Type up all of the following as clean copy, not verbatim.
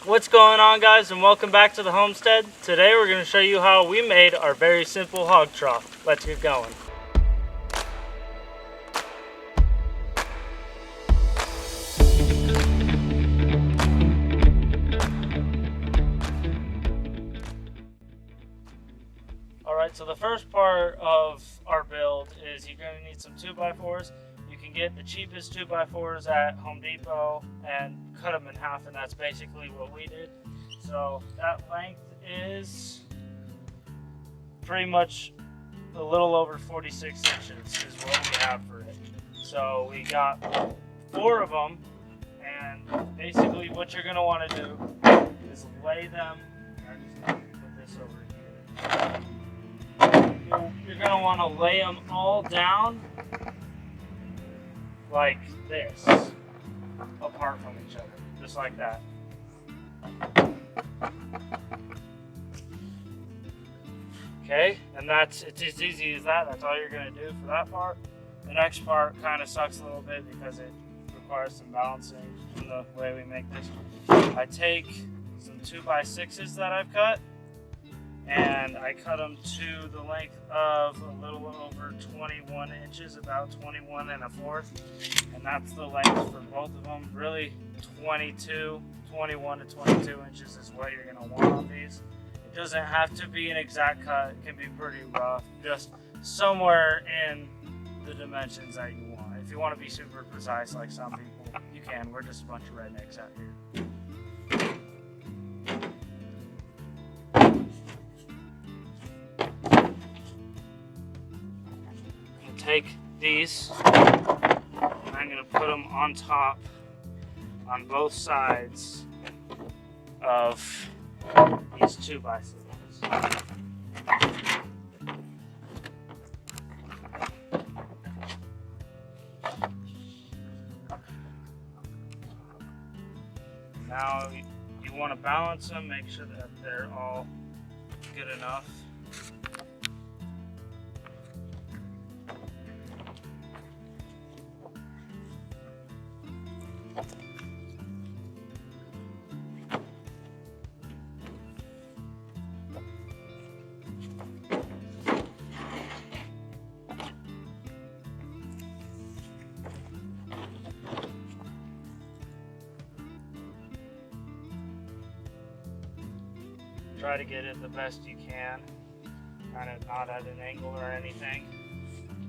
What's going on, guys, and welcome back to the Homestead. Today we're going to show you how we made our very simple hog trough. Let's get going. Alright, so the first part of our build is you're going to need some 2x4s. You can get the cheapest 2x4s at Home Depot and cut them in half, and that's basically what we did. So that length is pretty much a little over 46 inches is what we have for it. So we got 4 of them, and basically what you're going to want to do is lay them. I'm just going to put this over here. You're going to want to lay them all down like this, apart from each other, just like that. Okay, and it's as easy as that. That's all you're going to do for that part. The next part kind of sucks a little bit because it requires some balancing in the way we make this. I take some 2x6s that I've cut, and I cut them to the length of a little over 21 inches, about 21 1/4, and that's the length for both of them. Really, 21 to 22 inches is what you're going to want on these. It doesn't have to be an exact cut. It can be pretty rough, just somewhere in the dimensions that you want. If you want to be super precise like some people, you can. We're just a bunch of rednecks out here. Take these, and I'm going to put them on top on both sides of these 2x6s. Now you want to balance them, make sure that they're all good enough. Try to get it the best you can, kind of not at an angle or anything.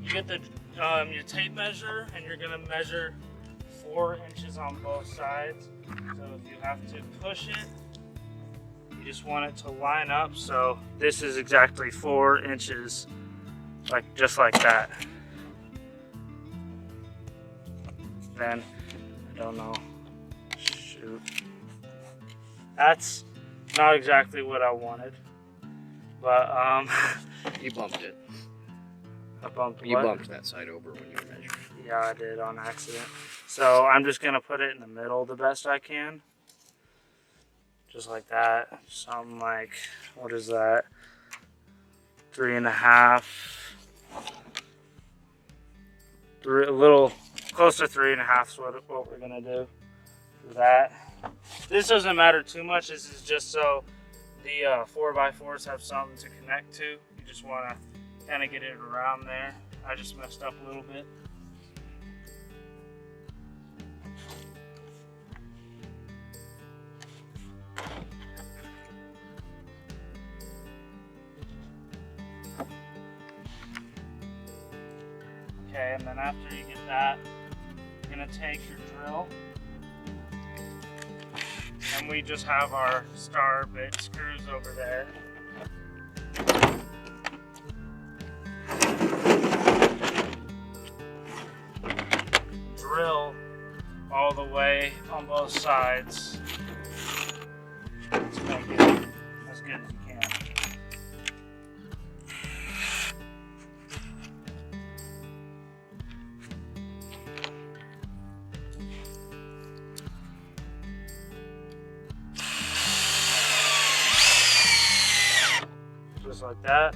You get the your tape measure, and you're going to measure 4 inches on both sides. So if you have to push it, you just want it to line up. So this is exactly 4 inches, just like that. Then, I don't know, shoot. That's not exactly what I wanted, but You bumped it. I bumped You what? bumped that side over when you were measuring. Yeah, I did on accident. So I'm just gonna put it in the middle the best I can, just like that. Something like, what is that? 3.5. A little close to 3.5 is what we're gonna do for that. This doesn't matter too much. This is just so the 4x4s have something to connect to. You just want to kind of get it around there. I just messed up a little bit. Okay, and then after you get that, you're going to take your drill. And we just have our star bit screws over there. Drill all the way on both sides to make it as good as you can. Just like that.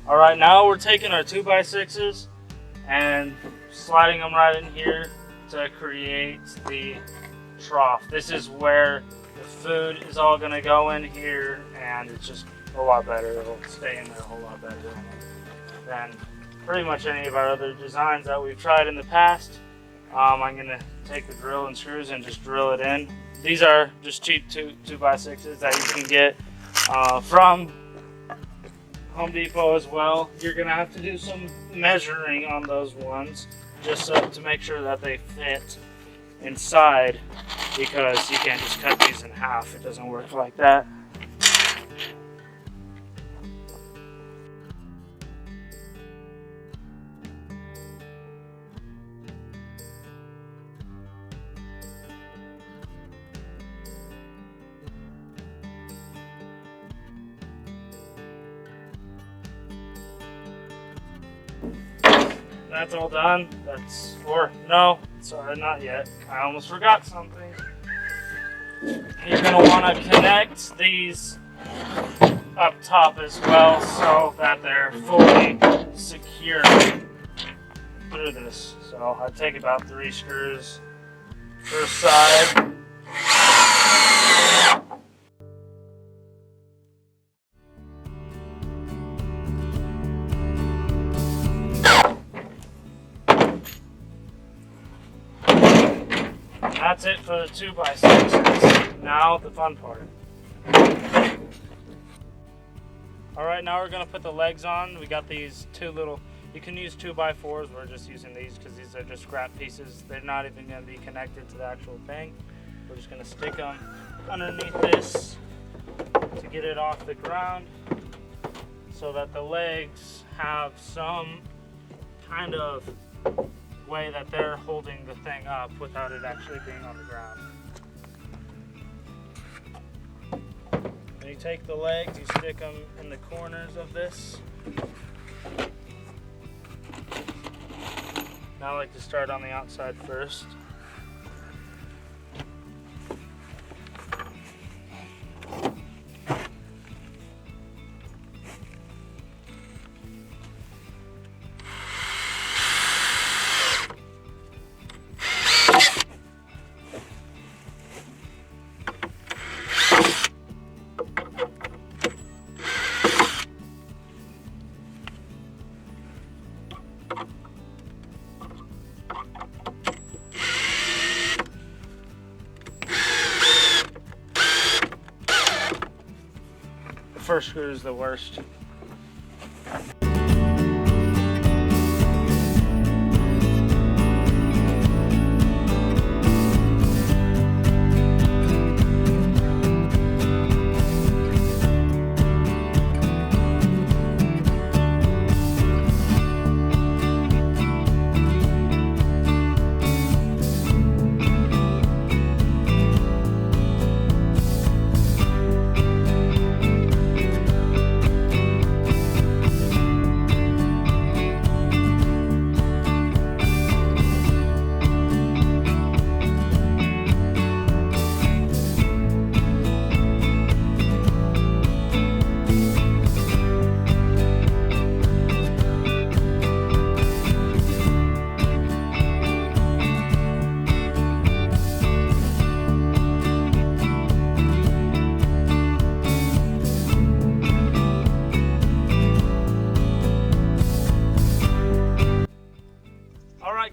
All right, now we're taking our 2x6s and sliding them right in here to create the trough. This is where the food is all gonna go in here, and it's just a lot better. It'll stay in there a whole lot better than pretty much any of our other designs that we've tried in the past. I'm gonna take the drill and screws and just drill it in. These are just cheap 2x6s that you can get from Home Depot as well. You're gonna have to do some measuring on those ones just to make sure that they fit inside, because you can't just cut these in half. It doesn't work like that. That's all done. No, sorry, not yet. I almost forgot something. You're gonna wanna connect these up top as well so that they're fully secure through this. So I take about 3 screws per side. That's it for the 2x6s. Now the fun part. Alright, now we're going to put the legs on. We got these 2 little, you can use 2x4s. We're just using these because these are just scrap pieces. They're not even going to be connected to the actual thing. We're just going to stick them underneath this to get it off the ground so that the legs have some kind of way that they're holding the thing up without it actually being on the ground. When you take the legs, you stick them in the corners of this. Now I like to start on the outside first. First screw is the worst.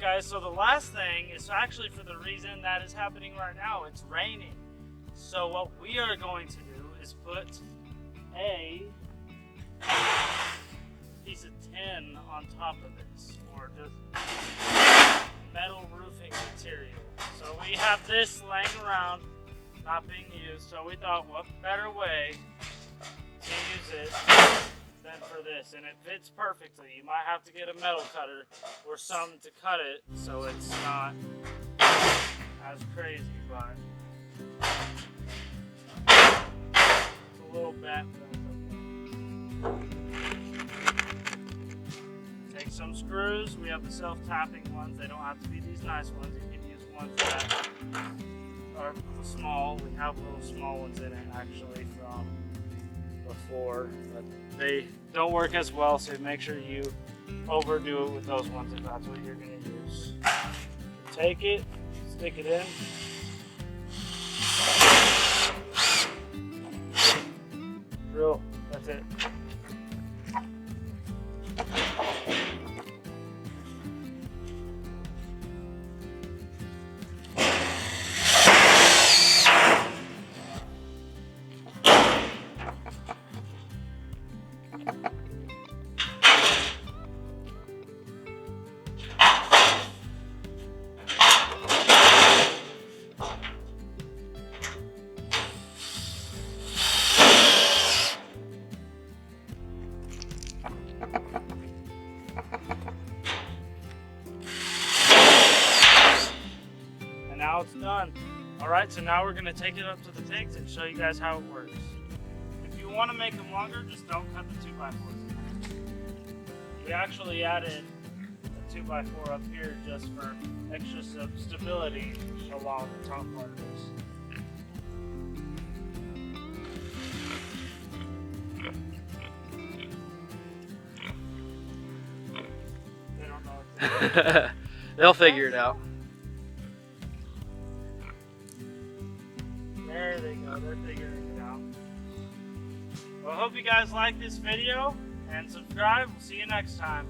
Guys, so the last thing is actually for the reason that is happening right now. It's raining. So what we are going to do is put a piece of tin on top of this, or just metal roofing material. So we have this laying around, not being used, so we thought what better way to use it than for this, and it fits perfectly. You might have to get a metal cutter or something to cut it so it's not as crazy, but it's a little bent. Take some screws. We have the self-tapping ones. They don't have to be these nice ones. You can use ones that are small. We have little small ones in it actually from before, but they don't work as well, so make sure you overdo it with those ones if that's what you're going to use. Take it, stick it in. Drill, that's it. And now it's done. All right, so now we're gonna take it up to the pigs and show you guys how it works. If you wanna make them longer, just don't cut the 2x4s. We actually added a 2x4 up here just for extra stability along the top part of this. They don't know what to do. They'll figure it out. There they go, they're figuring it out. Well, I hope you guys like this video and subscribe. We'll see you next time.